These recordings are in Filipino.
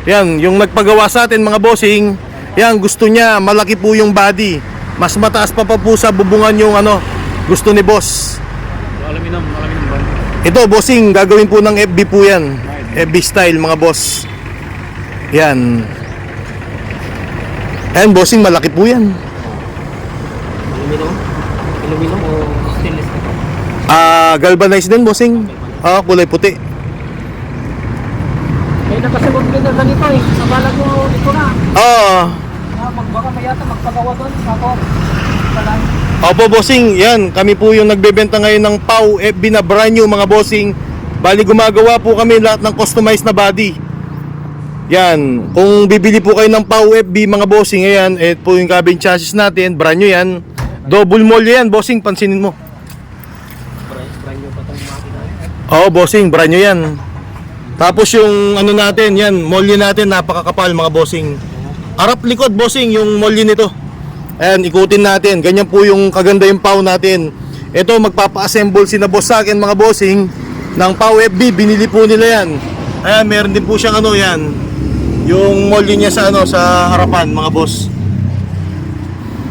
Yan, yung nagpagawa sa atin mga bossing, yan, gusto niya malaki po yung body. Mas mataas pa po sa bubungan yung ano, gusto ni boss. Aluminum ba? Ito bossing, gagawin po ng FB po yan. FB style mga boss. Yan. Ayan bossing, malaki po yan. Aluminum? Aluminum o stainless? Galvanized din bossing. Kulay puti. May nakasagot din na ganito eh. Nabalag mo ito na. Baka mayata magpagawa doon. Ako. Opo bossing, yan. Kami po yung nagbebenta ngayon ng PAW FB na brand new mga bossing. Bali gumagawa po kami lahat ng customized na body. Yan. Kung bibili po kayo ng PAW FB mga bossing, ayan, po yung cabin chassis natin. Brand new yan. Double molly yan bossing, pansinin mo. Brand new pa itong makina. Oo bossing, brand new yan. Tapos yung ano natin, yan, molly natin napakakapal mga bossing. Harap likod bossing yung molly nito. Ayan, ikutin natin. Ganyan po yung kaganda yung PAW natin. Ito magpapa-assemble si na boss sa akin mga bossing ng PAW FB, binili po nila yan. Ayan, meron din po siyang ano yan, yung molly niya sa ano, sa harapan mga boss.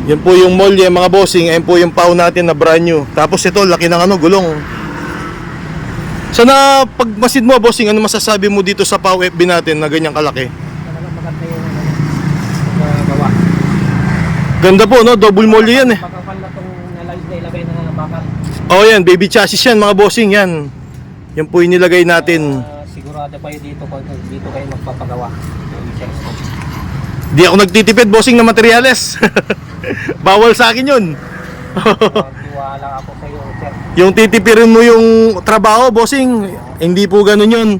Yan po yung molly mga bossing. Ayan po yung PAW natin na brand new. Tapos ito, laki ng ano, gulong. Sana pagmasid mo bossing, ano masasabi mo dito sa PAW FB natin na ganyang kalaki? Talagang maganda yung gawa. Ganda po no, double molly yan eh. Pagkakal na itong nilagay na bakal. Oh yan, baby chassis yan mga bossing yan. Yan po yung nilagay natin. Sigurado kayo dito kung dito kayo magpapagawa. Di ako nagtitipid bossing na materyales. Bawal sa akin yun. Tiwala ako sa iyo, sir. Yung titipirin mo yung trabaho bossing, hindi po ganun yun.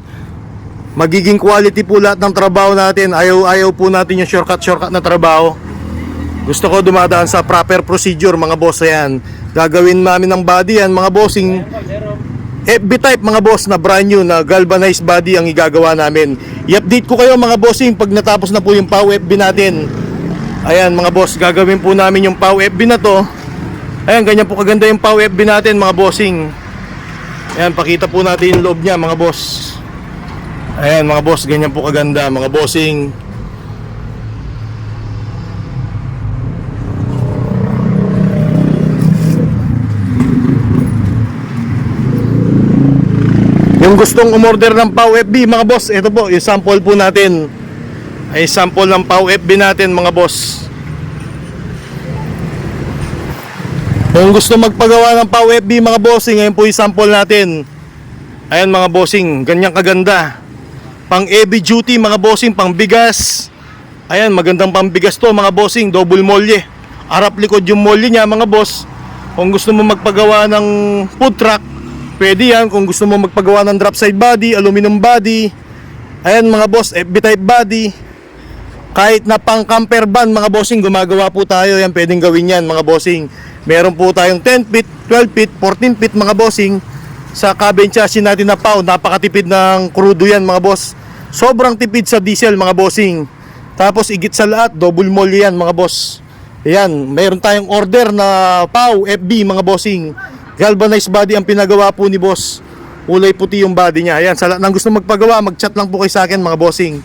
Magiging quality po lahat ng trabaho natin. Ayaw po natin yung shortcut na trabaho. Gusto ko dumadaan sa proper procedure mga boss. Yan, gagawin namin ng body yan mga bossing. FB type mga boss na brand new na galvanized body ang igagawa namin. I-update ko kayo mga bossing pag natapos na po yung PAW FB natin. Ayan mga boss, gagawin po namin yung PAW FB na to. Ayan, ganyan po kaganda yung PAW FB natin mga bossing. Ayan, pakita po natin yung loob niya mga boss. Ayan mga boss, ganyan po kaganda mga bossing. Yung gustong umorder ng PAW FB mga boss, ito po, yung sample po natin. Ay sample ng PAW FB natin mga boss. Kung gusto magpagawa ng PAW FB mga bossing, ngayon po yung sample natin. Ayan mga bossing, ganyang kaganda. Pang heavy duty mga bossing, pang bigas. Ayan, magandang pambigas to mga bossing, double molly. Harap likod yung molly niya mga boss. Kung gusto mo magpagawa ng food truck, pwede yan. Kung gusto mo magpagawa ng drop side body, aluminum body. Ayan mga boss, FB type body. Kahit na pang camper van mga bossing, gumagawa po tayo. Yan, pwedeng gawin yan mga bossing. Meron po tayong 10 feet, 12 feet, 14 feet mga bossing. Sa cabin chassis natin na PAW, napakatipid ng crudo yan mga boss. Sobrang tipid sa diesel mga bossing. Tapos igit sa lahat, double molly yan mga boss. Ayan, mayroon tayong order na PAW FB mga bossing. Galvanized body ang pinagawa po ni boss. Kulay puti yung body niya. Ayan, sa lahat ng gusto magpagawa, mag-chat lang po kayo sa akin mga bossing.